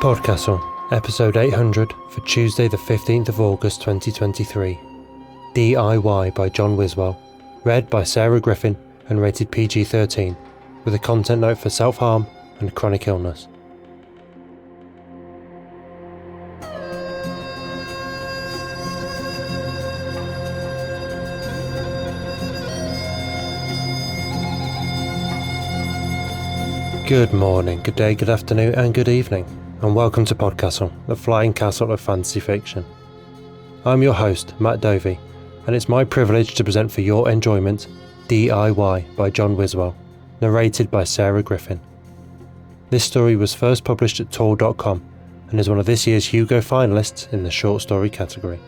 PodCastle, episode 800 for Tuesday the 15th of August 2023. D.I.Y by John Wiswell, read by Sarah Griffin and rated PG-13, with a content note for self-harm and chronic illness. Good morning, good day, good afternoon and good evening, and welcome to PodCastle, the flying castle of fantasy fiction. I'm your host, Matt Dovey, and it's my privilege to present for your enjoyment D.I.Y by John Wiswell, narrated by Sarah Griffin. This story was first published at Tor.com and is one of this year's Hugo finalists in the short story category.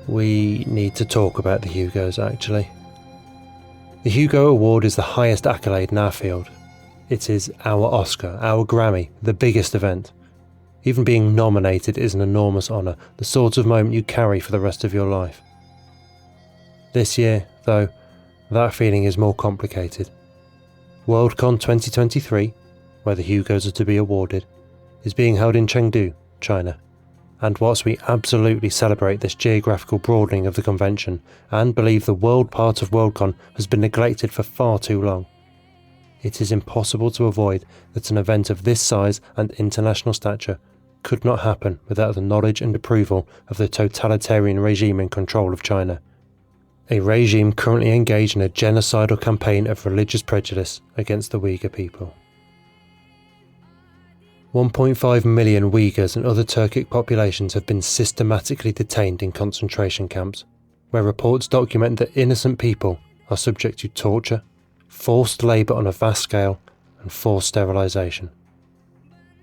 We need to talk about the Hugos, actually. The Hugo Award is the highest accolade in our field. It is our Oscar, our Grammy, the biggest event. Even being nominated is an enormous honour, the sort of moment you carry for the rest of your life. This year, though, that feeling is more complicated. Worldcon 2023, where the Hugos are to be awarded, is being held in Chengdu, China. And whilst we absolutely celebrate this geographical broadening of the convention and believe the world part of Worldcon has been neglected for far too long, it is impossible to avoid that an event of this size and international stature could not happen without the knowledge and approval of the totalitarian regime in control of China. A regime currently engaged in a genocidal campaign of religious prejudice against the Uyghur people. 1.5 million Uyghurs and other Turkic populations have been systematically detained in concentration camps, where reports document that innocent people are subject to torture, forced labour on a vast scale, and forced sterilisation.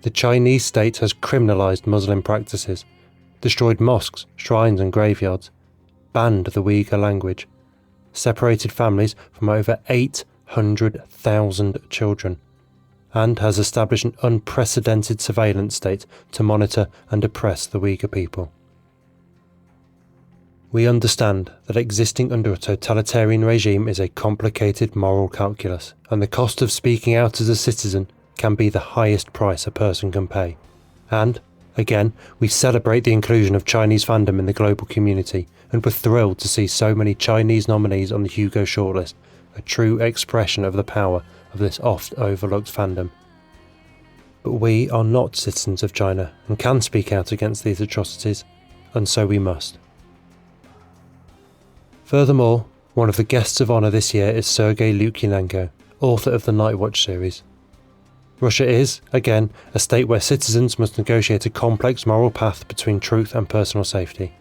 The Chinese state has criminalised Muslim practices, destroyed mosques, shrines and graveyards, banned the Uyghur language, separated families from over 800,000 children, and has established an unprecedented surveillance state to monitor and oppress the Uyghur people. We understand that existing under a totalitarian regime is a complicated moral calculus, and the cost of speaking out as a citizen can be the highest price a person can pay. And, again, we celebrate the inclusion of Chinese fandom in the global community, and we're thrilled to see so many Chinese nominees on the Hugo shortlist, a true expression of the power of this oft-overlooked fandom. But we are not citizens of China and can speak out against these atrocities, and so we must. Furthermore, one of the guests of honour this year is Sergei Lukyanenko, author of the Night Watch series. Russia is, again, a state where citizens must negotiate a complex moral path between truth and personal safety.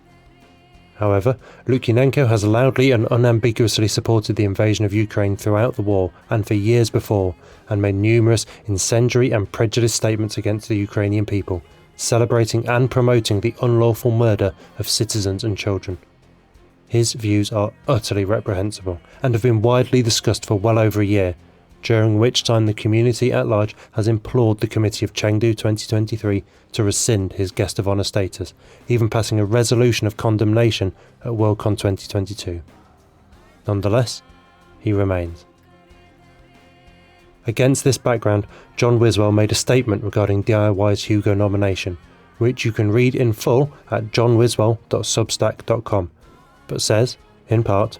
However, Lukyanenko has loudly and unambiguously supported the invasion of Ukraine throughout the war and for years before, and made numerous incendiary and prejudiced statements against the Ukrainian people, celebrating and promoting the unlawful murder of citizens and children. His views are utterly reprehensible and have been widely discussed for well over a year, during which time the community at large has implored the committee of Chengdu 2023 to rescind his guest of honour status, even passing a resolution of condemnation at Worldcon 2022. Nonetheless, he remains. Against this background, John Wiswell made a statement regarding D.I.Y's Hugo nomination, which you can read in full at johnwiswell.substack.com, but says, in part,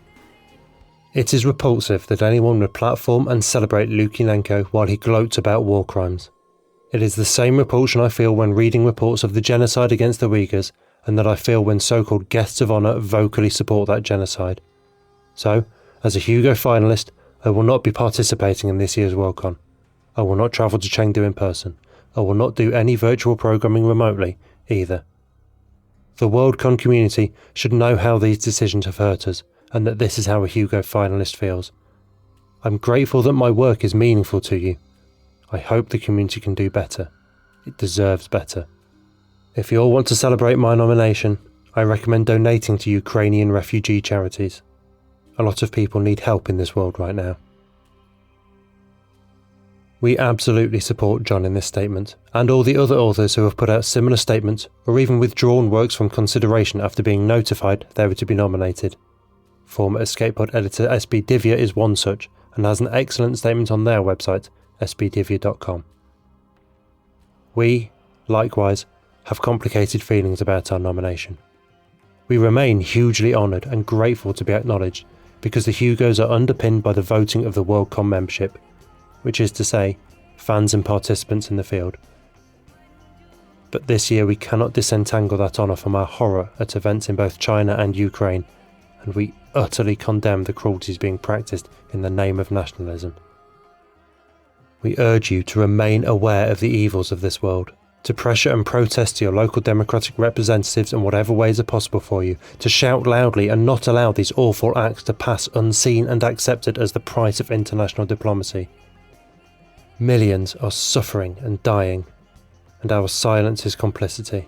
"It is repulsive that anyone would platform and celebrate Lukyanenko while he gloats about war crimes. It is the same repulsion I feel when reading reports of the genocide against the Uyghurs, and that I feel when so-called guests of honour vocally support that genocide. So, as a Hugo finalist, I will not be participating in this year's Worldcon. I will not travel to Chengdu in person. I will not do any virtual programming remotely, either. The Worldcon community should know how these decisions have hurt us, and that this is how a Hugo finalist feels. I'm grateful that my work is meaningful to you. I hope the community can do better. It deserves better. If you all want to celebrate my nomination, I recommend donating to Ukrainian refugee charities. A lot of people need help in this world right now." We absolutely support John in this statement, and all the other authors who have put out similar statements or even withdrawn works from consideration after being notified they were to be nominated. Former Escape Pod editor SB.Divya is one such, and has an excellent statement on their website, sbdivya.com. we, likewise, have complicated feelings about our nomination. We remain hugely honoured and grateful to be acknowledged because the Hugos are underpinned by the voting of the Worldcon membership, which is to say, fans and participants in the field. But this year we cannot disentangle that honour from our horror at events in both China and Ukraine, and we utterly condemn the cruelties being practised in the name of nationalism. We urge you to remain aware of the evils of this world, to pressure and protest to your local democratic representatives in whatever ways are possible for you, to shout loudly and not allow these awful acts to pass unseen and accepted as the price of international diplomacy. Millions are suffering and dying, and our silence is complicity.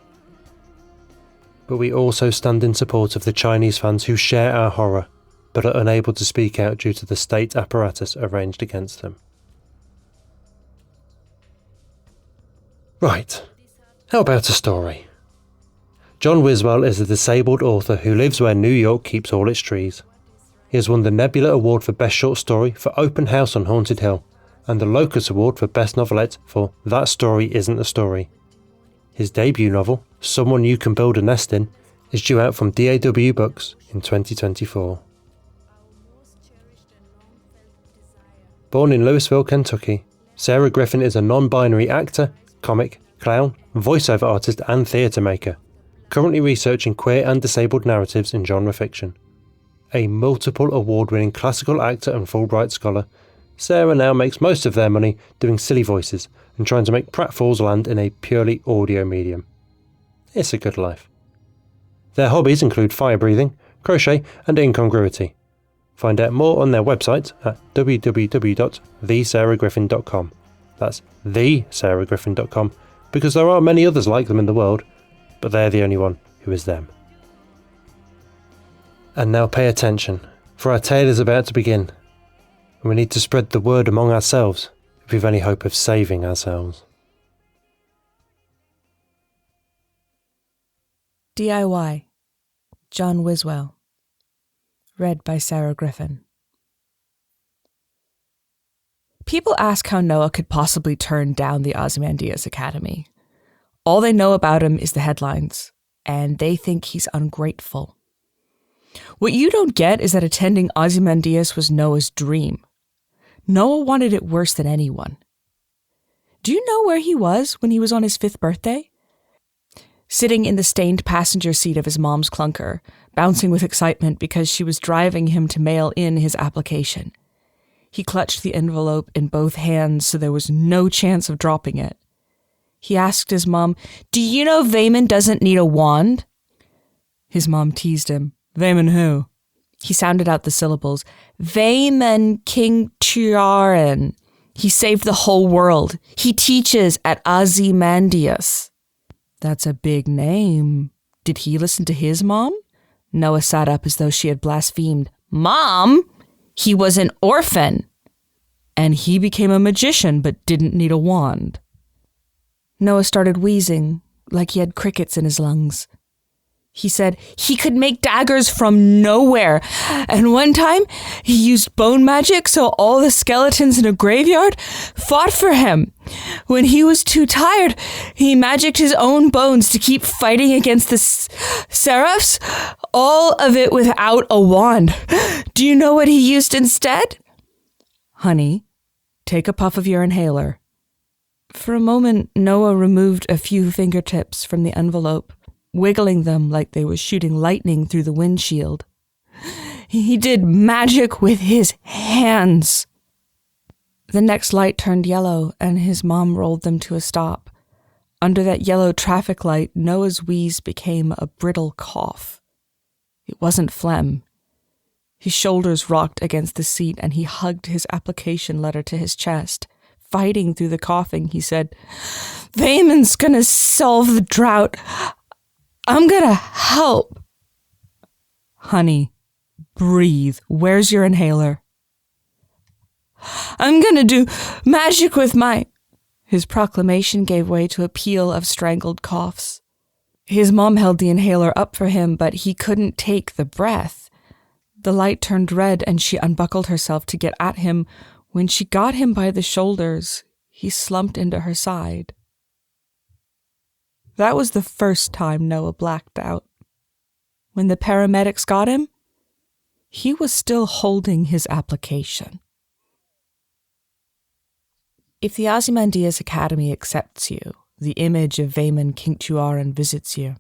But we also stand in support of the Chinese fans who share our horror, but are unable to speak out due to the state apparatus arranged against them. Right, how about a story? John Wiswell is a disabled author who lives where New York keeps all its trees. He has won the Nebula Award for Best Short Story for Open House on Haunted Hill, and the Locus Award for Best Novelette for That Story Isn't a Story. His debut novel, Someone You Can Build a Nest In, is due out from D.I.Y Books in 2024. Born in Louisville, Kentucky, Sarah Griffin is a non-binary actor, comic, clown, voiceover artist and theatre maker, currently researching queer and disabled narratives in genre fiction. A multiple award-winning classical actor and Fulbright scholar, Sarah now makes most of their money doing silly voices and trying to make pratfalls land in a purely audio medium. It's a good life. Their hobbies include fire breathing, crochet and incongruity. Find out more on their website at www.thesarahgriffin.com. That's thesarahgriffin.com, because there are many others like them in the world, but they're the only one who is them. And now pay attention, for our tale is about to begin. We need to spread the word among ourselves if we've any hope of saving ourselves. D.I.Y. John Wiswell. Read by Sarah Griffin. People ask how Noah could possibly turn down the Ozymandias Academy. All they know about him is the headlines, and they think he's ungrateful. What you don't get is that attending Ozymandias was Noah's dream. Noah wanted it worse than anyone. Do you know where he was when he was on his 5th birthday? Sitting in the stained passenger seat of his mom's clunker, bouncing with excitement because she was driving him to mail in his application. He clutched the envelope in both hands so there was no chance of dropping it. He asked his mom, "Do you know Vayman doesn't need a wand?" His mom teased him. "Vayman who?" He sounded out the syllables. "Vayman King Chiaran. He saved the whole world. He teaches at Ozymandias." That's a big name. Did he listen to his mom? Noah sat up as though she had blasphemed. "Mom? He was an orphan." And he became a magician but didn't need a wand. Noah started wheezing, like he had crickets in his lungs. He said he could make daggers from nowhere, and one time he used bone magic so all the skeletons in a graveyard fought for him. When he was too tired, he magicked his own bones to keep fighting against the seraphs, all of it without a wand. Do you know what he used instead? "Honey, take a puff of your inhaler." For a moment, Noah removed a few fingertips from the envelope, wiggling them like they were shooting lightning through the windshield. He did magic with his hands. The next light turned yellow, and his mom rolled them to a stop. Under that yellow traffic light, Noah's wheeze became a brittle cough. It wasn't phlegm. His shoulders rocked against the seat, and he hugged his application letter to his chest. Fighting through the coughing, he said, "Vayman's gonna solve the drought. I'm gonna help." "Honey, breathe. Where's your inhaler?" "I'm gonna do magic with my..." His proclamation gave way to a peal of strangled coughs. His mom held the inhaler up for him, but he couldn't take the breath. The light turned red, and she unbuckled herself to get at him. When she got him by the shoulders, he slumped into her side. That was the first time Noah blacked out. When the paramedics got him, he was still holding his application. If the Ozymandias Academy accepts you, the image of Vayman Kinctuaran visits you.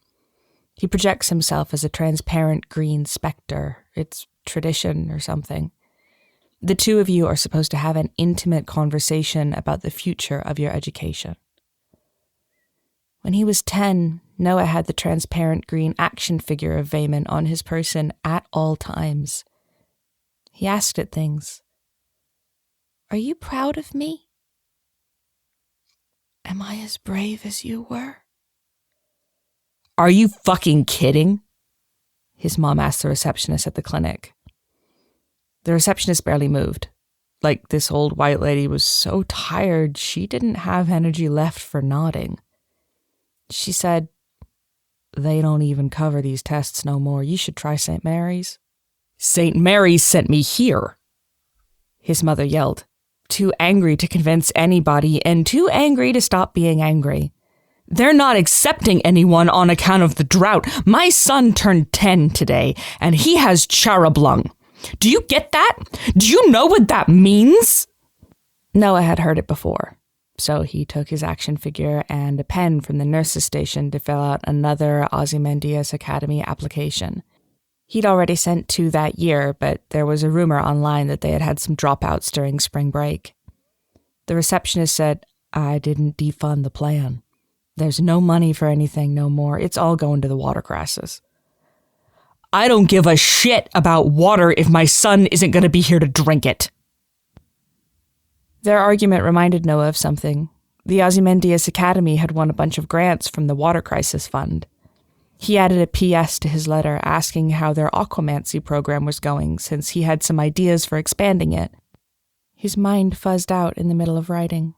He projects himself as a transparent green specter. It's tradition or something. The two of you are supposed to have an intimate conversation about the future of your education. When he was 10, Noah had the transparent green action figure of Vayman on his person at all times. He asked it things. "Are you proud of me? Am I as brave as you were?" "Are you fucking kidding?" his mom asked the receptionist at the clinic. The receptionist barely moved. Like, this old white lady was so tired she didn't have energy left for nodding. She said, "They don't even cover these tests no more. You should try St. Mary's." "St. Mary's sent me here," his mother yelled, too angry to convince anybody and too angry to stop being angry. "They're not accepting anyone on account of the drought. My son turned 10 today, and he has charablung. Do you get that? Do you know what that means?" Noah had heard it before, so he took his action figure and a pen from the nurse's station to fill out another Ozymandias Academy application. He'd already sent 2 that year, but there was a rumor online that they had had some dropouts during spring break. The receptionist said, "I didn't defund the plan. There's no money for anything no more. It's all going to the watercresses." "I don't give a shit about water if my son isn't going to be here to drink it." Their argument reminded Noah of something. The Ozymandias Academy had won a bunch of grants from the Water Crisis Fund. He added a PS to his letter asking how their aquamancy program was going, since he had some ideas for expanding it. His mind fuzzed out in the middle of writing.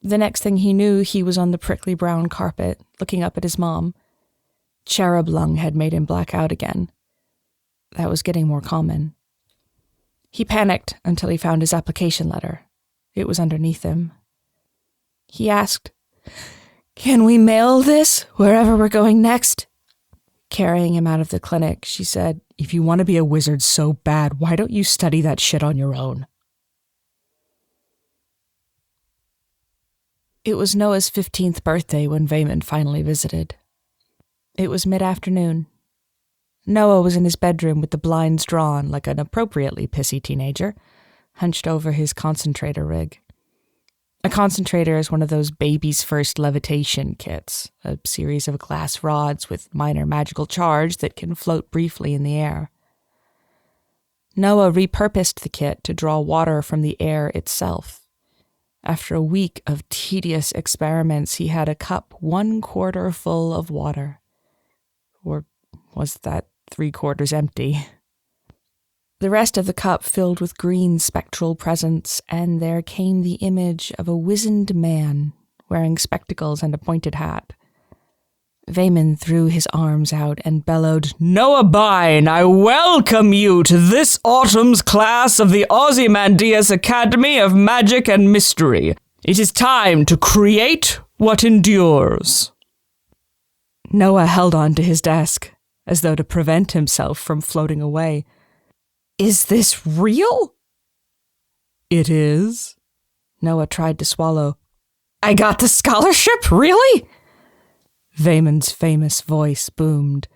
The next thing he knew, he was on the prickly brown carpet, looking up at his mom. Charablung had made him black out again. That was getting more common. He panicked until he found his application letter. It was underneath him. He asked, "Can we mail this wherever we're going next?" Carrying him out of the clinic, she said, "If you want to be a wizard so bad, why don't you study that shit on your own?" It was Noah's 15th birthday when Vayman finally visited. It was mid-afternoon. Noah was in his bedroom with the blinds drawn like an appropriately pissy teenager, hunched over his concentrator rig. A concentrator is one of those baby's first levitation kits, a series of glass rods with minor magical charge that can float briefly in the air. Noah repurposed the kit to draw water from the air itself. After a week of tedious experiments, he had a cup 1/4 full of water. Or was that 3/4 empty? The rest of the cup filled with green spectral presence, and there came the image of a wizened man wearing spectacles and a pointed hat. Vayman threw his arms out and bellowed, "Noah Bine, I welcome you to this autumn's class of the Ozymandias Academy of Magic and Mystery. It is time to create what endures." Noah held on to his desk, as though to prevent himself from floating away. "Is this real?" "It is." Noah tried to swallow. "I got the scholarship? Really?" Vayman's famous voice boomed.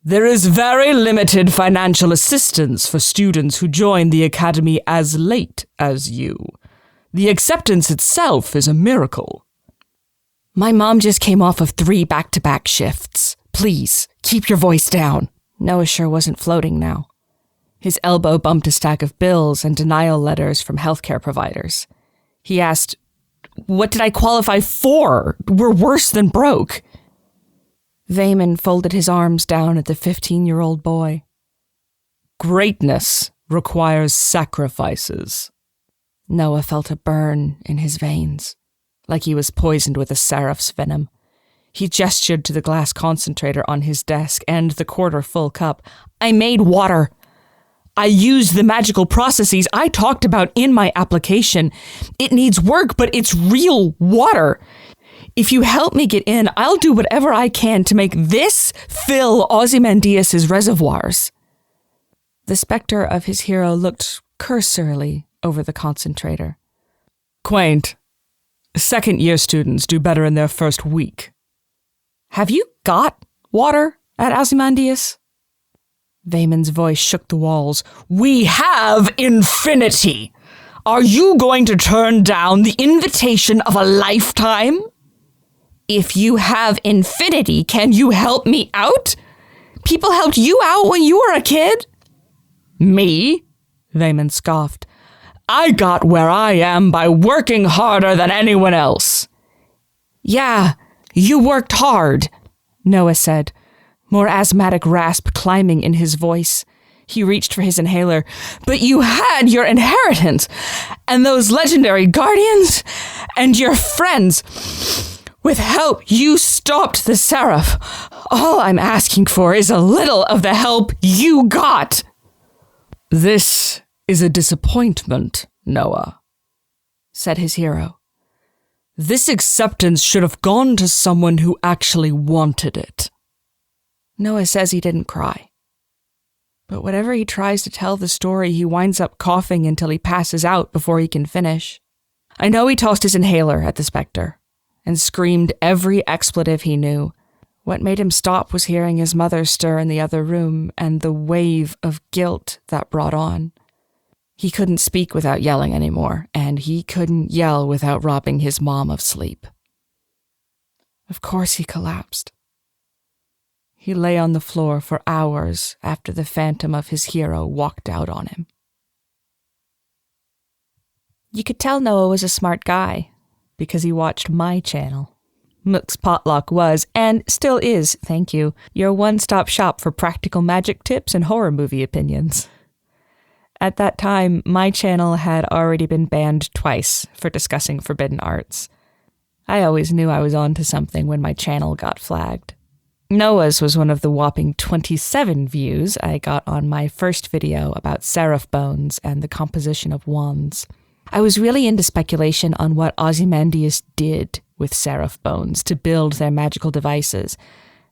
"There is very limited financial assistance for students who join the academy as late as you. The acceptance itself is a miracle." "My mom just came off of 3 back-to-back shifts. Please, keep your voice down." Noah sure wasn't floating now. His elbow bumped a stack of bills and denial letters from healthcare providers. He asked, "What did I qualify for? We're worse than broke." Vayman folded his arms down at the 15-year-old boy. "Greatness requires sacrifices." Noah felt a burn in his veins, like he was poisoned with a seraph's venom. He gestured to the glass concentrator on his desk and the 1/4 cup. "I made water. I used the magical processes I talked about in my application. It needs work, but it's real water. If you help me get in, I'll do whatever I can to make this fill Ozymandias' reservoirs. The specter of his hero looked cursorily over the concentrator. Quaint. Second-year students do better in their first week. Have you got water at Ozymandias? Vaymon's voice shook the walls. We have infinity! Are you going to turn down the invitation of a lifetime? If you have infinity, can you help me out? People helped you out when you were a kid? Me? Vaymon scoffed. I got where I am by working harder than anyone else. Yeah, you worked hard, Noah said, more asthmatic rasp climbing in his voice. He reached for his inhaler. But you had your inheritance, and those legendary guardians, and your friends. With help, you stopped the Seraph. All I'm asking for is a little of the help you got. This is a disappointment, Noah, said his hero. This acceptance should have gone to someone who actually wanted it. Noah says he didn't cry. But whenever he tries to tell the story, he winds up coughing until he passes out before he can finish. I know he tossed his inhaler at the specter and screamed every expletive he knew. What made him stop was hearing his mother stir in the other room and the wave of guilt that brought on. He couldn't speak without yelling anymore, and he couldn't yell without robbing his mom of sleep. Of course he collapsed. He lay on the floor for hours after the phantom of his hero walked out on him. You could tell Noah was a smart guy because he watched my channel. Mook's Potluck was, and still is, thank you, your one-stop shop for practical magic tips and horror movie opinions. At that time, my channel had already been banned twice for discussing forbidden arts. I always knew I was onto something when my channel got flagged. Noah's was one of the whopping 27 views I got on my first video about seraph bones and the composition of wands. I was really into speculation on what Ozymandias did with seraph bones to build their magical devices,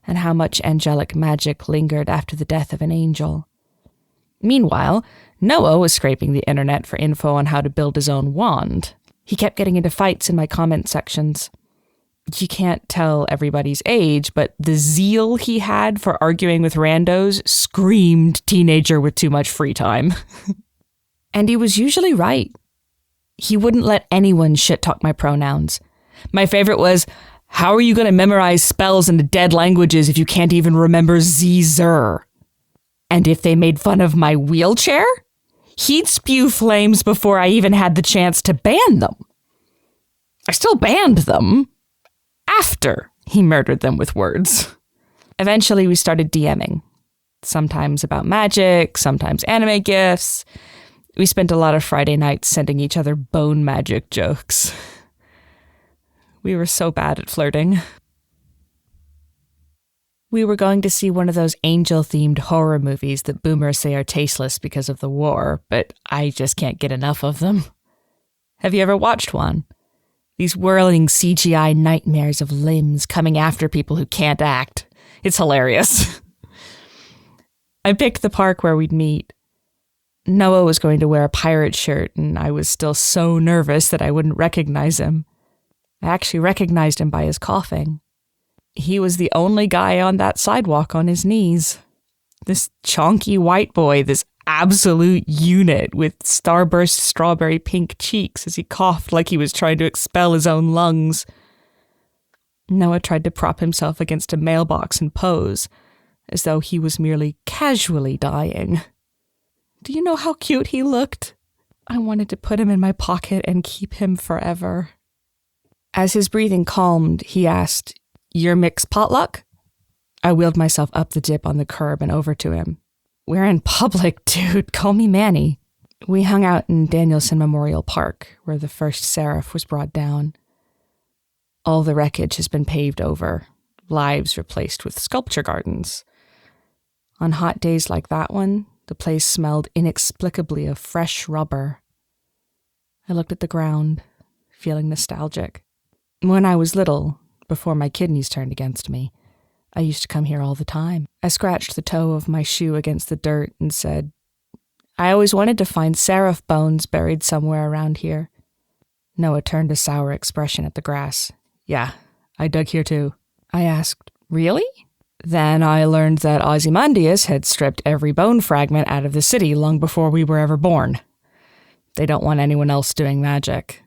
and how much angelic magic lingered after the death of an angel. Meanwhile, Noah was scraping the internet for info on how to build his own wand. He kept getting into fights in my comment sections. You can't tell everybody's age, but the zeal he had for arguing with randos screamed teenager with too much free time. And he was usually right. He wouldn't let anyone shit-talk my pronouns. My favorite was, how are you going to memorize spells into dead languages if you can't even remember Z-Zer? And if they made fun of my wheelchair, he'd spew flames before I even had the chance to ban them. I still banned them after he murdered them with words. Eventually, we started DMing. Sometimes about magic, sometimes anime gifs. We spent a lot of Friday nights sending each other bone magic jokes. We were so bad at flirting. We were going to see one of those angel-themed horror movies that boomers say are tasteless because of the war, but I just can't get enough of them. Have you ever watched one? These whirling CGI nightmares of limbs coming after people who can't act. It's hilarious. I picked the park where we'd meet. Noah was going to wear a pirate shirt, and I was still so nervous that I wouldn't recognize him. I actually recognized him by his coughing. He was the only guy on that sidewalk on his knees. This chonky white boy, this absolute unit with starburst strawberry pink cheeks as he coughed like he was trying to expel his own lungs. Noah tried to prop himself against a mailbox and pose, as though he was merely casually dying. Do you know how cute he looked? I wanted to put him in my pocket and keep him forever. As his breathing calmed, he asked, "Your mixed potluck?" I wheeled myself up the dip on the curb and over to him. "We're in public, dude. Call me Manny." We hung out in Danielson Memorial Park, where the first seraph was brought down. All the wreckage has been paved over, lives replaced with sculpture gardens. On hot days like that one, the place smelled inexplicably of fresh rubber. I looked at the ground, feeling nostalgic. When I was little, before my kidneys turned against me. I used to come here all the time. I scratched the toe of my shoe against the dirt and said, I always wanted to find seraph bones buried somewhere around here. Noah turned a sour expression at the grass. Yeah, I dug here too. I asked, really? Then I learned that Ozymandias had stripped every bone fragment out of the city long before we were ever born. They don't want anyone else doing magic.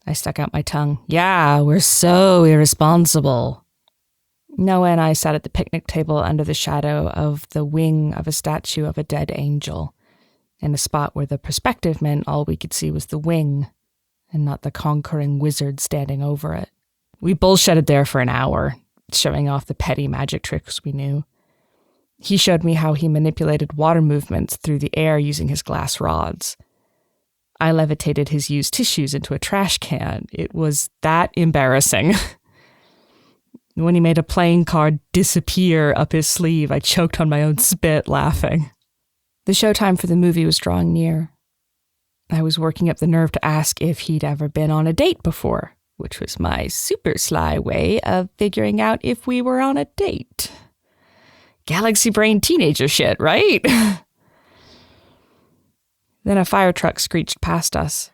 I stuck out my tongue. Yeah, we're so irresponsible. Noah and I sat at the picnic table under the shadow of the wing of a statue of a dead angel, in a spot where the perspective meant all we could see was the wing, and not the conquering wizard standing over it. We bullshitted there for an hour, showing off the petty magic tricks we knew. He showed me how he manipulated water movements through the air using his glass rods. I levitated his used tissues into a trash can. It was that embarrassing. When he made a playing card disappear up his sleeve, I choked on my own spit, laughing. The showtime for the movie was drawing near. I was working up the nerve to ask if he'd ever been on a date before, which was my super sly way of figuring out if we were on a date. Galaxy brain teenager shit, right? Then a fire truck screeched past us.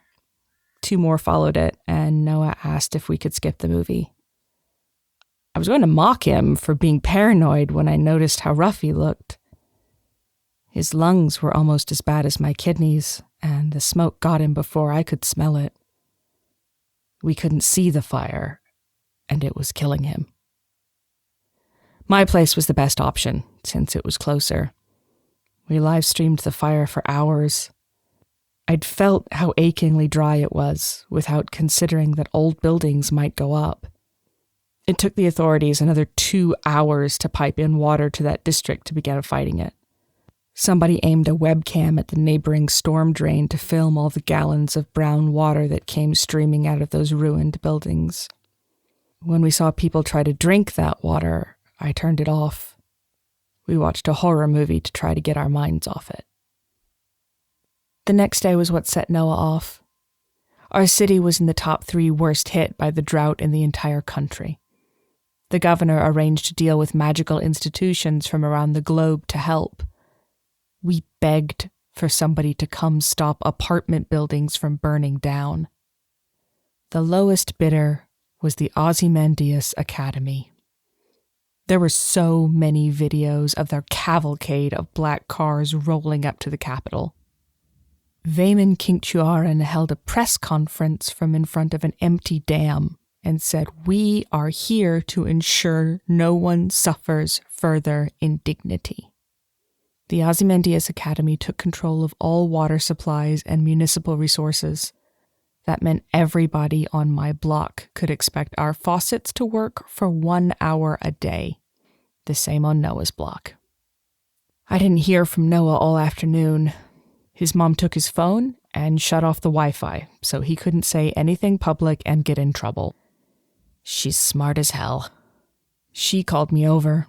2 more followed it, and Noah asked if we could skip the movie. I was going to mock him for being paranoid when I noticed how rough he looked. His lungs were almost as bad as my kidneys, and the smoke got him before I could smell it. We couldn't see the fire, and it was killing him. My place was the best option, since it was closer. We live-streamed the fire for hours. I'd felt how achingly dry it was, without considering that old buildings might go up. It took the authorities another 2 hours to pipe in water to that district to begin fighting it. Somebody aimed a webcam at the neighboring storm drain to film all the gallons of brown water that came streaming out of those ruined buildings. When we saw people try to drink that water, I turned it off. We watched a horror movie to try to get our minds off it. The next day was what set Noah off. Our city was in the top 3 worst hit by the drought in the entire country. The governor arranged to deal with magical institutions from around the globe to help. We begged for somebody to come stop apartment buildings from burning down. The lowest bidder was the Ozymandias Academy. There were so many videos of their cavalcade of black cars rolling up to the Capitol. Vayman Kinctuaran held a press conference from in front of an empty dam and said, "We are here to ensure no one suffers further indignity." The Ozymandias Academy took control of all water supplies and municipal resources. That meant everybody on my block could expect our faucets to work for 1 hour a day. The same on Noah's block. I didn't hear from Noah all afternoon. His mom took his phone and shut off the Wi-Fi, so he couldn't say anything public and get in trouble. She's smart as hell. She called me over.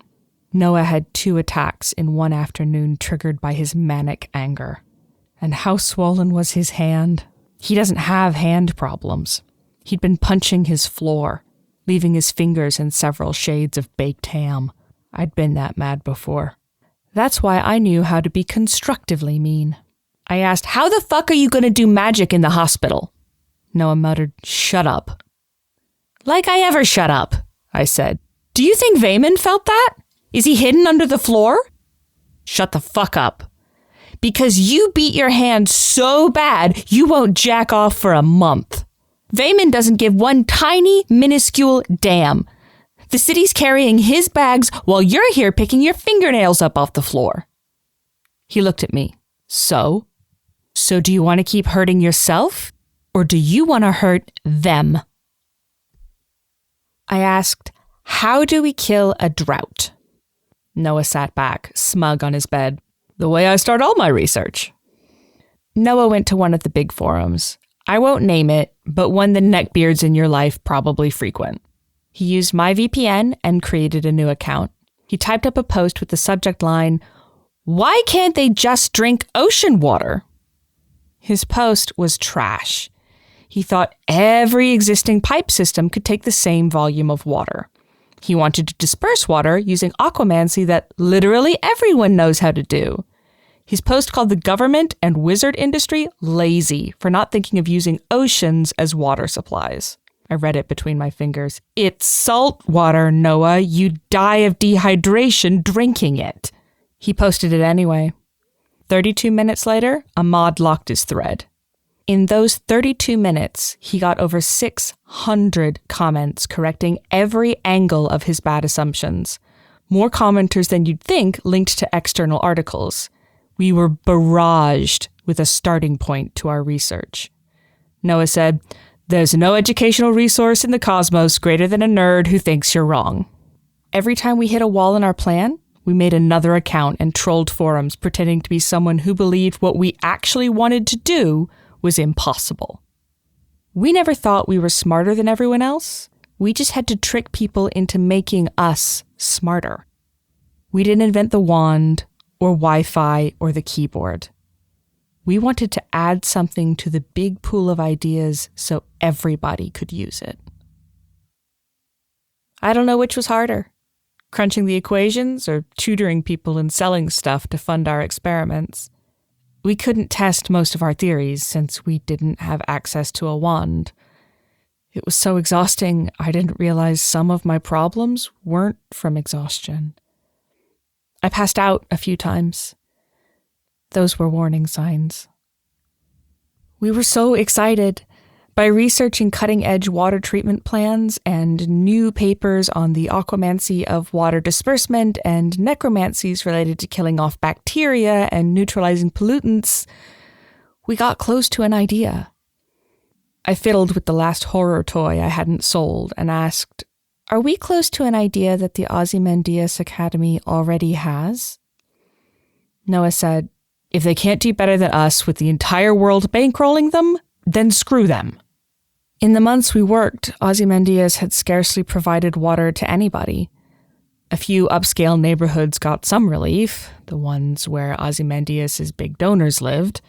Noah had 2 attacks in one afternoon triggered by his manic anger. And how swollen was his hand? He doesn't have hand problems. He'd been punching his floor, leaving his fingers in several shades of baked ham. I'd been that mad before. That's why I knew how to be constructively mean. I asked, "How the fuck are you going to do magic in the hospital?" Noah muttered, "Shut up." "Like I ever shut up," I said. "Do you think Vayman felt that? Is he hidden under the floor?" "Shut the fuck up. Because you beat your hand so bad, you won't jack off for a month. Vayman doesn't give one tiny, minuscule damn. The city's carrying his bags while you're here picking your fingernails up off the floor." He looked at me. So do you want to keep hurting yourself? Or do you want to hurt them? I asked, "How do we kill a drought?" Noah sat back, smug on his bed. "The way I start all my research." Noah went to one of the big forums. I won't name it, but one the neckbeards in your life probably frequent. He used my VPN and created a new account. He typed up a post with the subject line, "Why can't they just drink ocean water?" His post was trash. He thought every existing pipe system could take the same volume of water. He wanted to disperse water using aquamancy that literally everyone knows how to do. His post called the government and wizard industry lazy for not thinking of using oceans as water supplies. I read it between my fingers. It's salt water, Noah. You'd die of dehydration drinking it. He posted it anyway. 32 minutes later, Ahmad locked his thread. In those 32 minutes, he got over 600 comments correcting every angle of his bad assumptions. More commenters than you'd think linked to external articles. We were barraged with a starting point to our research. Noah said, "There's no educational resource in the cosmos greater than a nerd who thinks you're wrong." Every time we hit a wall in our plan, we made another account and trolled forums pretending to be someone who believed what we actually wanted to do was impossible. We never thought we were smarter than everyone else. We just had to trick people into making us smarter. We didn't invent the wand or Wi-Fi or the keyboard. We wanted to add something to the big pool of ideas so everybody could use it. I don't know which was harder, crunching the equations or tutoring people and selling stuff to fund our experiments. We couldn't test most of our theories since we didn't have access to a wand. It was so exhausting, I didn't realize some of my problems weren't from exhaustion. I passed out a few times. Those were warning signs. We were so excited. By researching cutting-edge water treatment plans and new papers on the aquamancy of water disbursement and necromancies related to killing off bacteria and neutralizing pollutants, we got close to an idea. I fiddled with the last horror toy I hadn't sold and asked, "Are we close to an idea that the Ozymandias Academy already has?" Noah said, "If they can't do better than us with the entire world bankrolling them, then screw them." In the months we worked, Ozymandias had scarcely provided water to anybody. A few upscale neighborhoods got some relief, the ones where Ozymandias' big donors lived.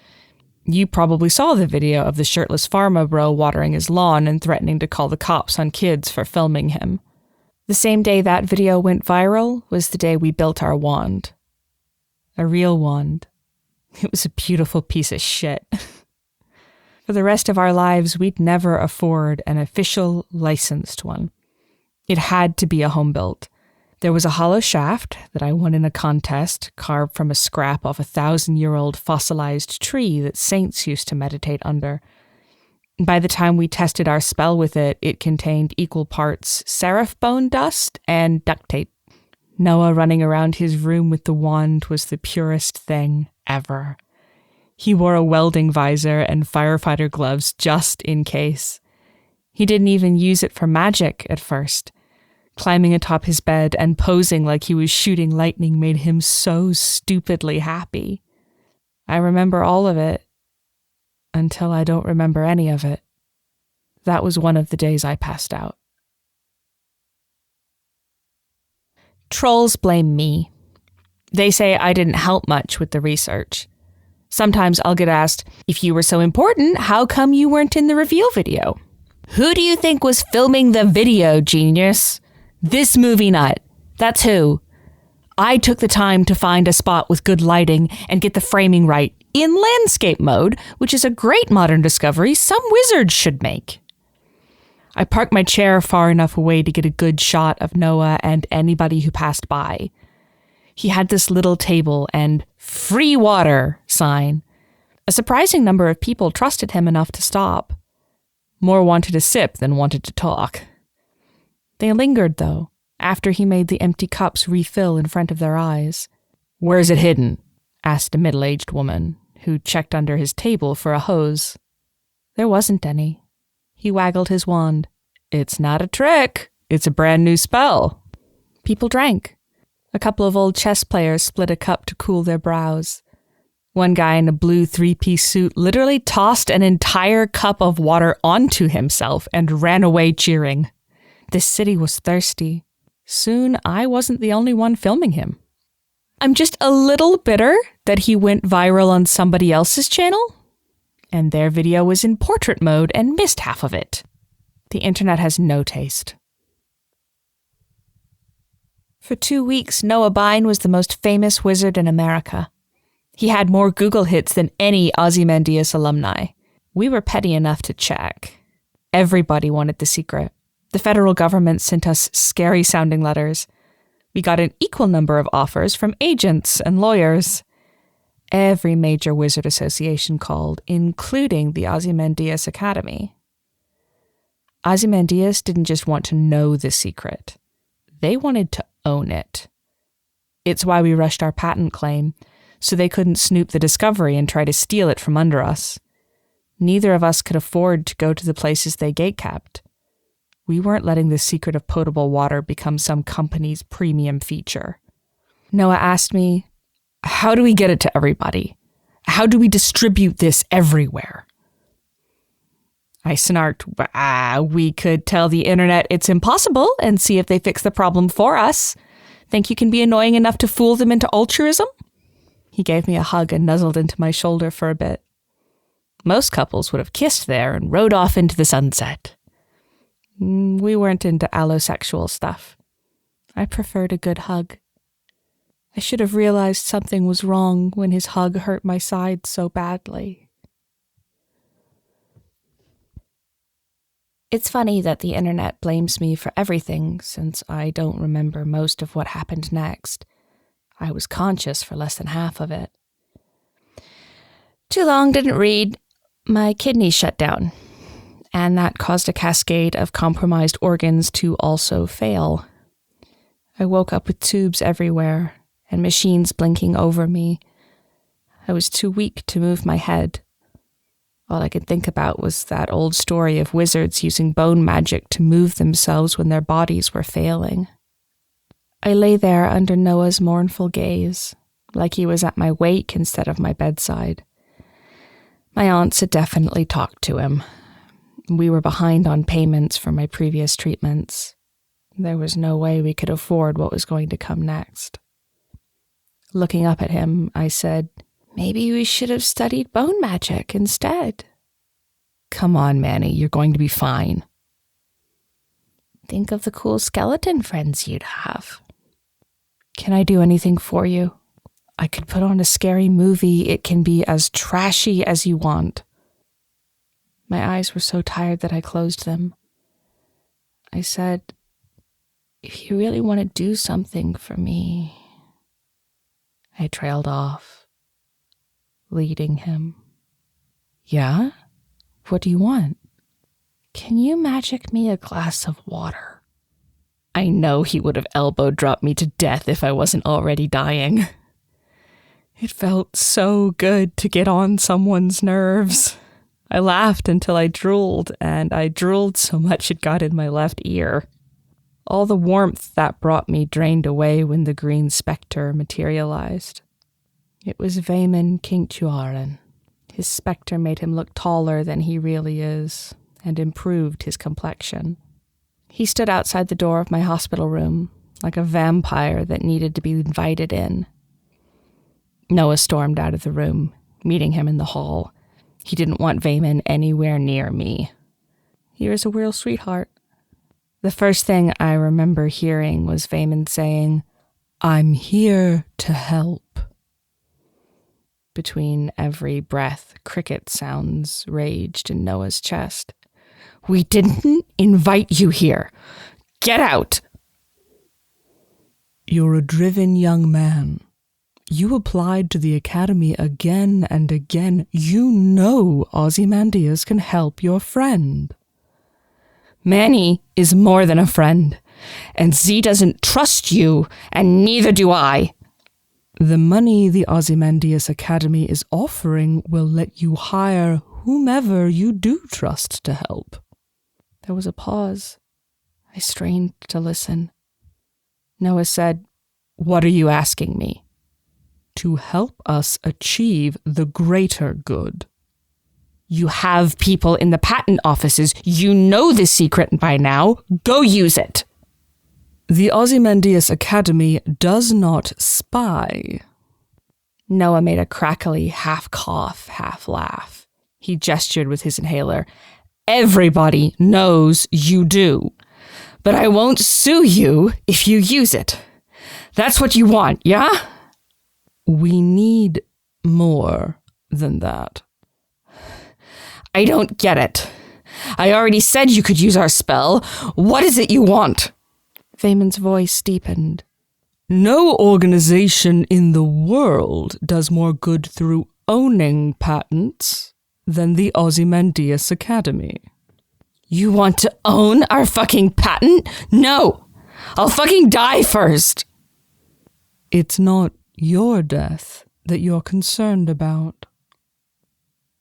You probably saw the video of the shirtless pharma bro watering his lawn and threatening to call the cops on kids for filming him. The same day that video went viral was the day we built our wand. A real wand. It was a beautiful piece of shit. For the rest of our lives, we'd never afford an official licensed one. It had to be a home-built. There was a hollow shaft that I won in a contest, carved from a scrap of a 1,000-year-old fossilized tree that saints used to meditate under. By the time we tested our spell with it, it contained equal parts seraph bone dust and duct tape. Noah running around his room with the wand was the purest thing ever. He wore a welding visor and firefighter gloves just in case. He didn't even use it for magic at first. Climbing atop his bed and posing like he was shooting lightning made him so stupidly happy. I remember all of it, until I don't remember any of it. That was one of the days I passed out. Trolls blame me. They say I didn't help much with the research. Sometimes I'll get asked, "If you were so important, how come you weren't in the reveal video?" Who do you think was filming the video, genius? This movie nut. That's who. I took the time to find a spot with good lighting and get the framing right in landscape mode, which is a great modern discovery some wizards should make. I parked my chair far enough away to get a good shot of Noah and anybody who passed by. He had this little table and "free water" sign. A surprising number of people trusted him enough to stop. More wanted a sip than wanted to talk. They lingered, though, after he made the empty cups refill in front of their eyes. "Where's it hidden?" asked a middle-aged woman, who checked under his table for a hose. There wasn't any. He waggled his wand. "It's not a trick. It's a brand new spell." People drank. A couple of old chess players split a cup to cool their brows. One guy in a blue three-piece suit literally tossed an entire cup of water onto himself and ran away cheering. This city was thirsty. Soon I wasn't the only one filming him. I'm just a little bitter that he went viral on somebody else's channel. and their video was in portrait mode and missed half of it. The internet has no taste. For 2 weeks, Noah Bine was the most famous wizard in America. He had more Google hits than any Ozymandias alumni. We were petty enough to check. Everybody wanted the secret. The federal government sent us scary-sounding letters. We got an equal number of offers from agents and lawyers. Every major wizard association called, including the Ozymandias Academy. Ozymandias didn't just want to know the secret. They wanted to own it. It's why we rushed our patent claim, so they couldn't snoop the discovery and try to steal it from under us. Neither of us could afford to go to the places they gatekept. We weren't letting the secret of potable water become some company's premium feature. Noah asked me, how do we get it to everybody? How do we distribute this everywhere? I snarked, we could tell the internet it's impossible and see if they fix the problem for us. Think you can be annoying enough to fool them into altruism? He gave me a hug and nuzzled into my shoulder for a bit. Most couples would have kissed there and rode off into the sunset. We weren't into allosexual stuff. I preferred a good hug. I should have realized something was wrong when his hug hurt my side so badly. It's funny that the internet blames me for everything, since I don't remember most of what happened next. I was conscious for less than half of it. Too long, didn't read. My kidneys shut down, and that caused a cascade of compromised organs to also fail. I woke up with tubes everywhere and machines blinking over me. I was too weak to move my head. All I could think about was that old story of wizards using bone magic to move themselves when their bodies were failing. I lay there under Noah's mournful gaze, like he was at my wake instead of my bedside. My aunts had definitely talked to him. We were behind on payments for my previous treatments. There was no way we could afford what was going to come next. Looking up at him, I said, maybe we should have studied bone magic instead. Come on, Manny, you're going to be fine. Think of the cool skeleton friends you'd have. Can I do anything for you? I could put on a scary movie. It can be as trashy as you want. My eyes were so tired that I closed them. I said, if you really want to do something for me. I trailed off, leading him. Yeah? What do you want? Can you magic me a glass of water? I know he would have elbow dropped me to death if I wasn't already dying. It felt so good to get on someone's nerves. I laughed until I drooled, and I drooled so much it got in my left ear. All the warmth that brought me drained away when the green spectre materialized. It was Vayman Kinktuaren. His spectre made him look taller than he really is, and improved his complexion. He stood outside the door of my hospital room, like a vampire that needed to be invited in. Noah stormed out of the room, meeting him in the hall. He didn't want Vayman anywhere near me. He was a real sweetheart. The first thing I remember hearing was Vayman saying, I'm here to help. Between every breath, cricket sounds raged in Noah's chest. We didn't invite you here. Get out! You're a driven young man. You applied to the academy again and again. You know Ozymandias can help your friend. Manny is more than a friend, and Z doesn't trust you, and neither do I. The money the Ozymandias Academy is offering will let you hire whomever you do trust to help. There was a pause. I strained to listen. Noah said, What are you asking me? To help us achieve the greater good. You have people in the patent offices. You know the secret by now. Go use it. The Ozymandias Academy does not spy. Noah made a crackly half cough, half laugh. He gestured with his inhaler. Everybody knows you do. But I won't sue you if you use it. That's what you want, yeah? We need more than that. I don't get it. I already said you could use our spell. What is it you want? Vaymon's voice deepened. No organization in the world does more good through owning patents than the Ozymandias Academy. You want to own our fucking patent? No! I'll fucking die first! It's not your death that you're concerned about.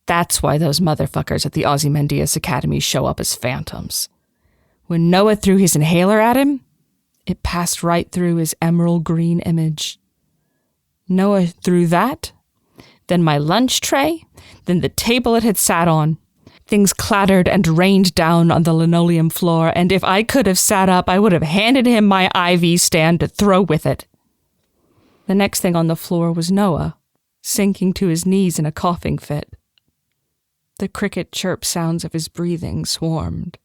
That's why those motherfuckers at the Ozymandias Academy show up as phantoms. When Noah threw his inhaler at him, it passed right through his emerald green image. Noah threw that, then my lunch tray, then the table it had sat on. Things clattered and rained down on the linoleum floor, and if I could have sat up, I would have handed him my IV stand to throw with it. The next thing on the floor was Noah, sinking to his knees in a coughing fit. The cricket chirp sounds of his breathing swarmed.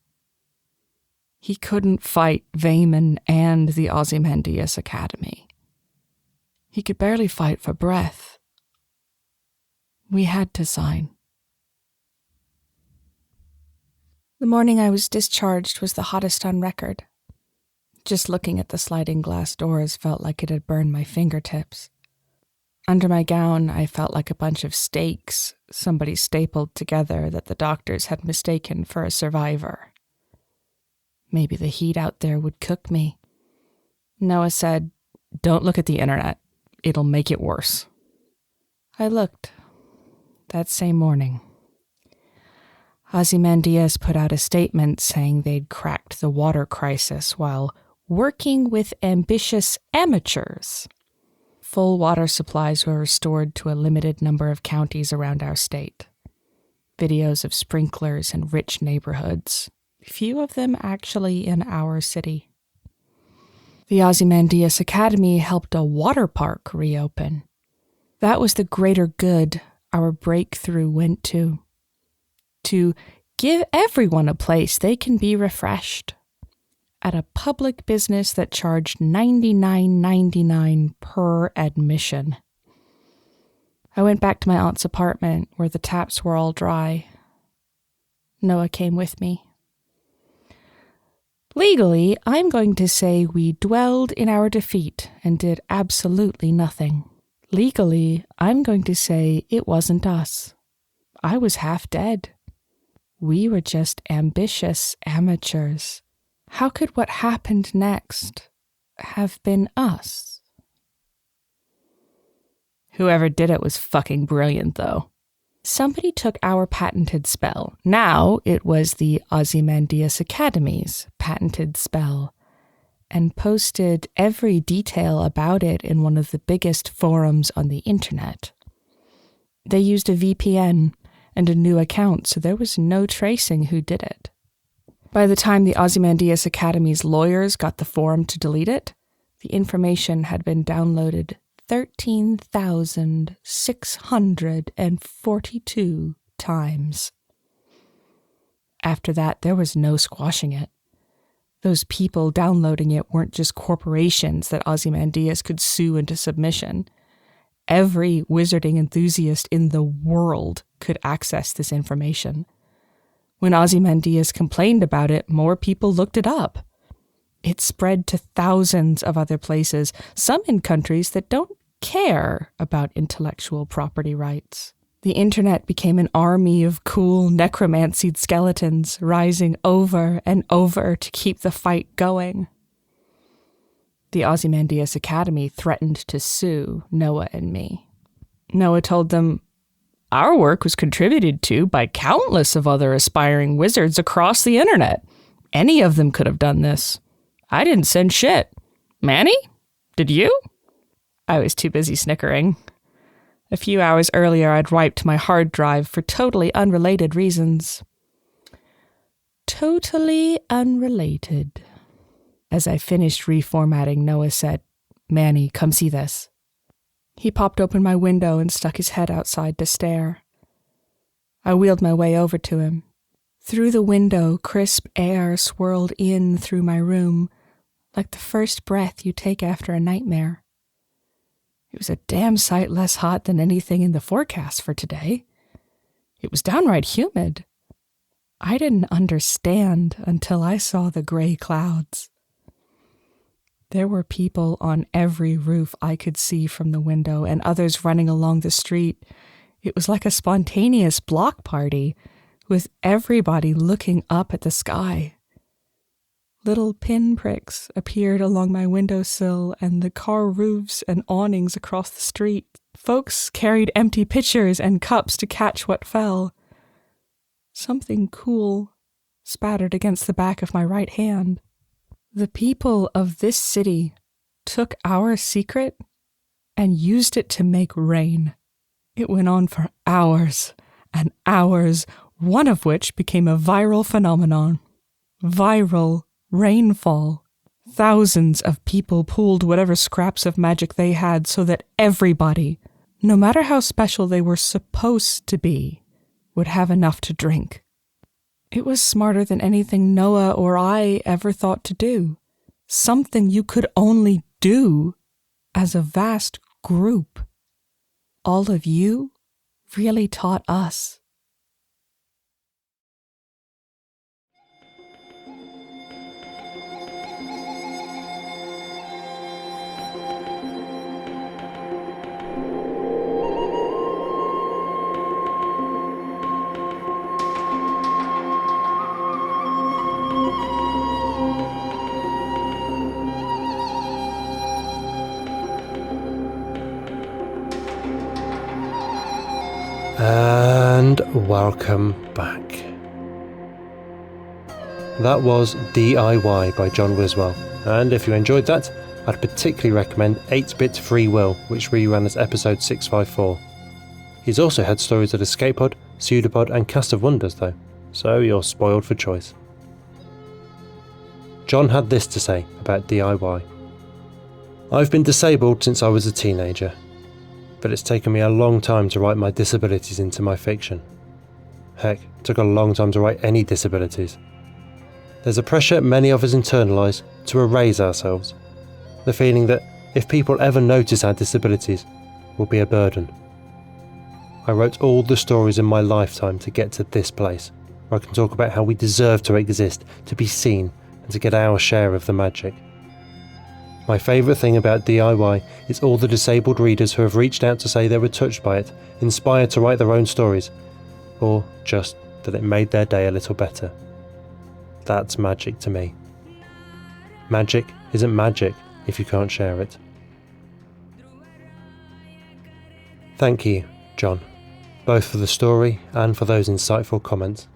He couldn't fight Vaymon and the Ozymandias Academy. He could barely fight for breath. We had to sign. The morning I was discharged was the hottest on record. Just looking at the sliding glass doors felt like it had burned my fingertips. Under my gown, I felt like a bunch of steaks somebody stapled together that the doctors had mistaken for a survivor. Maybe the heat out there would cook me. Noah said, "Don't look at the internet. It'll make it worse." I looked. That same morning. Ozymandias put out a statement saying they'd cracked the water crisis while working with ambitious amateurs. Full water supplies were restored to a limited number of counties around our state. Videos of sprinklers in rich neighborhoods, few of them actually in our city. The Ozymandias Academy helped a water park reopen. That was the greater good our breakthrough went to give everyone a place they can be refreshed at a public business that charged $99.99 per admission. I went back to my aunt's apartment where the taps were all dry. Noah came with me. Legally, I'm going to say we dwelled in our defeat and did absolutely nothing. Legally, I'm going to say it wasn't us. I was half dead. We were just ambitious amateurs. How could what happened next have been us? Whoever did it was fucking brilliant, though. Somebody took our patented spell. Now it was the Ozymandias Academy's patented spell, and posted every detail about it in one of the biggest forums on the internet. They used a VPN and a new account, so there was no tracing who did it. By the time the Ozymandias Academy's lawyers got the forum to delete it, the information had been downloaded 13,642 times. After that, there was no squashing it. Those people downloading it weren't just corporations that Ozymandias could sue into submission. Every wizarding enthusiast in the world could access this information. When Ozymandias complained about it, more people looked it up. It spread to thousands of other places, some in countries that don't care about intellectual property rights. The internet became an army of cool necromancy skeletons rising over and over to keep the fight going. The Ozymandias Academy threatened to sue Noah and me. Noah told them, "Our work was contributed to by countless of other aspiring wizards across the internet. Any of them could have done this. I didn't send shit. Manny? Did you?" I was too busy snickering. A few hours earlier, I'd wiped my hard drive for totally unrelated reasons. Totally unrelated. As I finished reformatting, Noah said, "Manny, come see this." He popped open my window and stuck his head outside to stare. I wheeled my way over to him. Through the window, crisp air swirled in through my room, like the first breath you take after a nightmare. It was a damn sight less hot than anything in the forecast for today. It was downright humid. I didn't understand until I saw the gray clouds. There were people on every roof I could see from the window, and others running along the street. It was like a spontaneous block party, with everybody looking up at the sky. Little pinpricks appeared along my windowsill and the car roofs and awnings across the street. Folks carried empty pitchers and cups to catch what fell. Something cool spattered against the back of my right hand. The people of this city took our secret and used it to make rain. It went on for hours and hours, one of which became a viral phenomenon. Viral rainfall. Thousands of people pooled whatever scraps of magic they had so that everybody, no matter how special they were supposed to be, would have enough to drink. It was smarter than anything Noah or I ever thought to do. Something you could only do as a vast group. All of you really taught us. And welcome back. That was D.I.Y. by John Wiswell, and if you enjoyed that, I'd particularly recommend 8-Bit Free Will, which reran as episode 654. He's also had stories at Escapepod, Pseudopod and Cast of Wonders though, so you're spoiled for choice. John had this to say about D.I.Y. I've been disabled since I was a teenager, but it's taken me a long time to write my disabilities into my fiction. Heck, it took a long time to write any disabilities. There's a pressure many of us internalise to erase ourselves. The feeling that if people ever notice our disabilities, we'll be a burden. I wrote all the stories in my lifetime to get to this place, where I can talk about how we deserve to exist, to be seen, and to get our share of the magic. My favourite thing about D.I.Y. is all the disabled readers who have reached out to say they were touched by it, inspired to write their own stories, or just that it made their day a little better. That's magic to me. Magic isn't magic if you can't share it. Thank you, John, both for the story and for those insightful comments.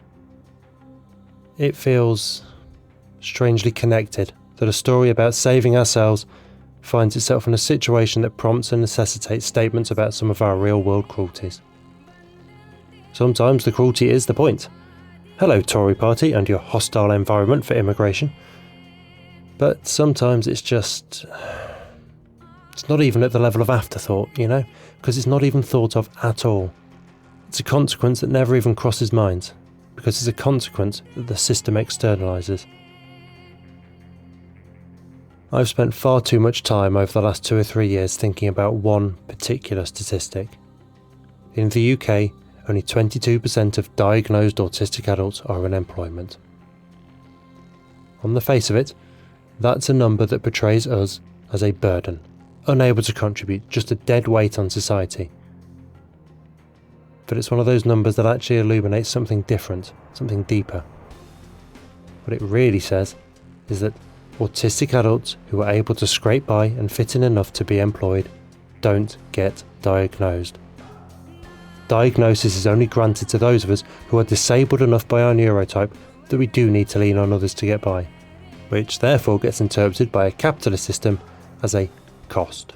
It feels strangely connected that a story about saving ourselves finds itself in a situation that prompts and necessitates statements about some of our real-world cruelties. Sometimes the cruelty is the point. Hello, Tory party and your hostile environment for immigration. But sometimes it's not even at the level of afterthought, because it's not even thought of at all. It's a consequence that never even crosses minds, because it's a consequence that the system externalises. I've spent far too much time over the last 2 or 3 years thinking about one particular statistic. In the UK, only 22% of diagnosed autistic adults are in employment. On the face of it, that's a number that portrays us as a burden, unable to contribute, just a dead weight on society. But it's one of those numbers that actually illuminates something different, something deeper. What it really says is that autistic adults who are able to scrape by and fit in enough to be employed don't get diagnosed. Diagnosis is only granted to those of us who are disabled enough by our neurotype that we do need to lean on others to get by, which therefore gets interpreted by a capitalist system as a cost.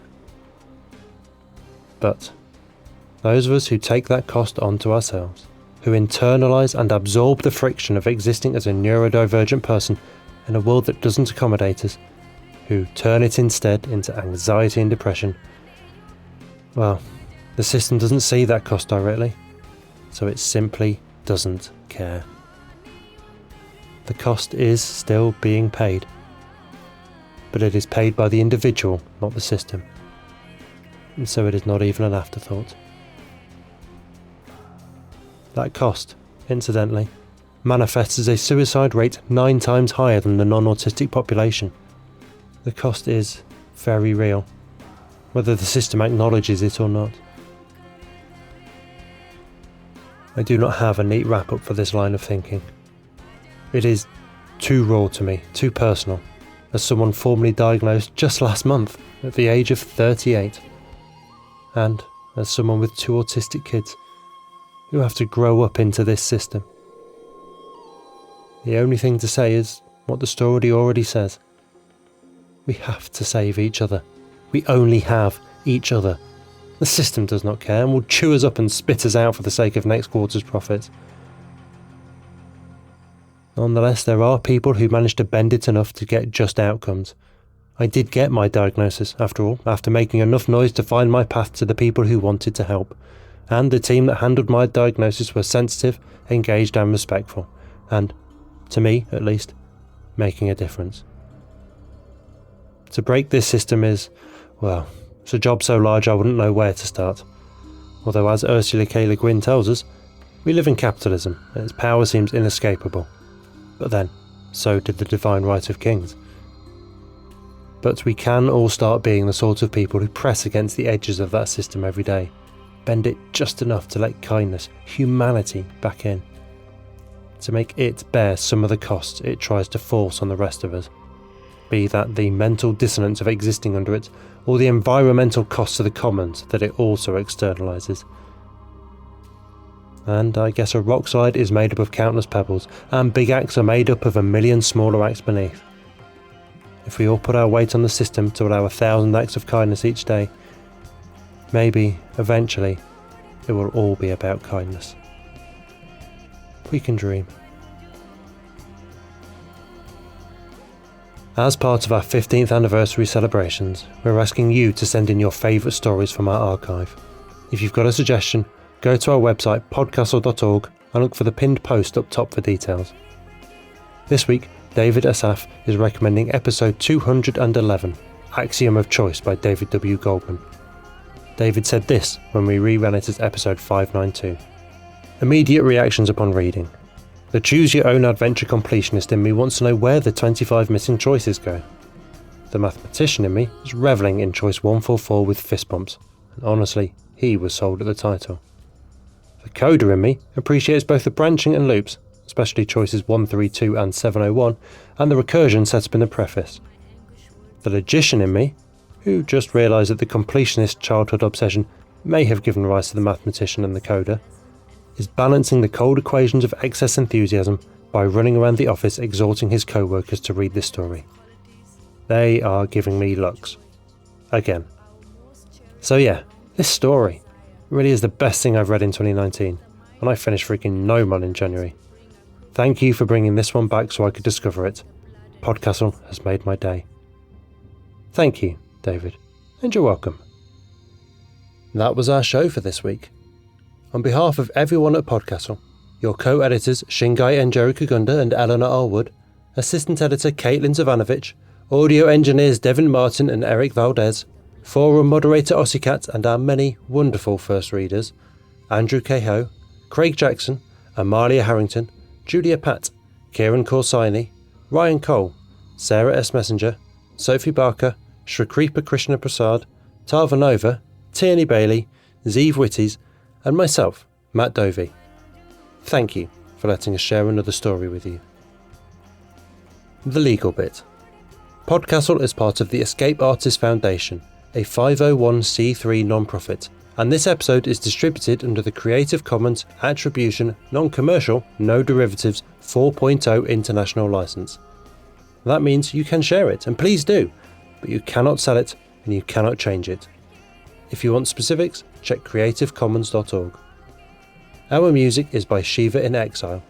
But those of us who take that cost onto ourselves, who internalise and absorb the friction of existing as a neurodivergent person in a world that doesn't accommodate us, who turn it instead into anxiety and depression, well, the system doesn't see that cost directly, so it simply doesn't care. The cost is still being paid, but it is paid by the individual, not the system. And so it is not even an afterthought. That cost, incidentally, manifests as a suicide rate 9 times higher than the non-autistic population. The cost is very real, whether the system acknowledges it or not. I do not have a neat wrap-up for this line of thinking. It is too raw to me, too personal, as someone formally diagnosed just last month at the age of 38, and as someone with 2 autistic kids who have to grow up into this system. The only thing to say is what the story already says. We have to save each other. We only have each other. The system does not care and will chew us up and spit us out for the sake of next quarter's profits. Nonetheless, there are people who manage to bend it enough to get just outcomes. I did get my diagnosis, after all, after making enough noise to find my path to the people who wanted to help. And the team that handled my diagnosis were sensitive, engaged and respectful. And, to me at least, making a difference. To break this system is, well, it's a job so large I wouldn't know where to start. Although, as Ursula K. Le Guin tells us, we live in capitalism and its power seems inescapable. But then, so did the divine right of kings. But we can all start being the sort of people who press against the edges of that system every day, bend it just enough to let kindness, humanity back in, to make it bear some of the costs it tries to force on the rest of us, be that the mental dissonance of existing under it, or the environmental costs to the commons that it also externalises. And I guess a rock slide is made up of countless pebbles, and big acts are made up of a million smaller acts beneath. If we all put our weight on the system to allow 1,000 acts of kindness each day, maybe, eventually, it will all be about kindness. We can dream. As part of our 15th anniversary celebrations, we're asking you to send in your favourite stories from our archive. If you've got a suggestion, go to our website podcastle.org and look for the pinned post up top for details. This week, David Asaf is recommending episode 211, Axiom of Choice by David W. Goldman. David said this when we reran it as episode 592. Immediate reactions upon reading. The choose-your-own-adventure completionist in me wants to know where the 25 missing choices go. The mathematician in me is revelling in choice 144 with fist bumps, and honestly, he was sold at the title. The coder in me appreciates both the branching and loops, especially choices 132 and 701, and the recursion set up in the preface. The logician in me, who just realised that the completionist childhood obsession may have given rise to the mathematician and the coder, is balancing the cold equations of excess enthusiasm by running around the office exhorting his co-workers to read this story. They are giving me looks. Again. So yeah, this story really is the best thing I've read in 2019, and I finished freaking Gnomon in January. Thank you for bringing this one back so I could discover it. PodCastle has made my day. Thank you, David, and you're welcome. That was our show for this week. On behalf of everyone at PodCastle, your co-editors Shingai Enjeri Kagunda and Eleanor R. Wood, assistant editor Caitlin Zavanovich, audio engineers Devin Martin and Eric Valdes, forum moderator Ossicat and our many wonderful first readers, Andrew Cahoe, Craig Jackson, Amalia Harrington, Julia Patt, Kieran Corsini, Ryan Cole, Sarah S. Messenger, Sophie Barker, Shrikripa Krishna Prasad, Tava Nova, Tierney Bailey, Zeev Witties, and myself, Matt Dovey. Thank you for letting us share another story with you. The legal bit. PodCastle is part of the Escape Artists Foundation, a 501c3 non-profit, and this episode is distributed under the Creative Commons Attribution Non-Commercial No Derivatives 4.0 International License. That means you can share it, and please do, but you cannot sell it and you cannot change it. If you want specifics, check creativecommons.org. Our music is by Shiva in Exile.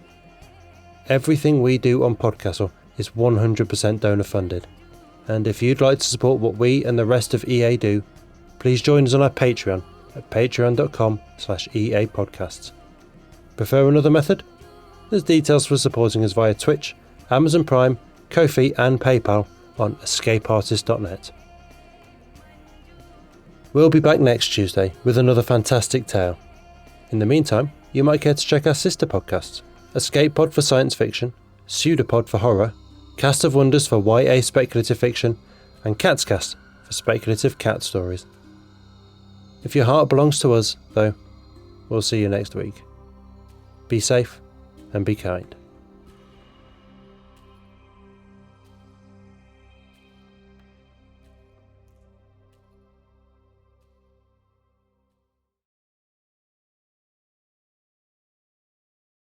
Everything we do on PodCastle is 100% donor funded, and if you'd like to support what we and the rest of EA do, please join us on our Patreon at patreon.com/EA podcasts. Prefer another method? There's details for supporting us via Twitch, Amazon Prime, Ko-fi and PayPal on escapeartist.net. We'll be back next Tuesday with another fantastic tale. In the meantime, you might care to check our sister podcasts, Escape Pod for science fiction, Pseudopod for horror, Cast of Wonders for YA speculative fiction, and Cat's Cast for speculative cat stories. If your heart belongs to us, though, we'll see you next week. Be safe and be kind.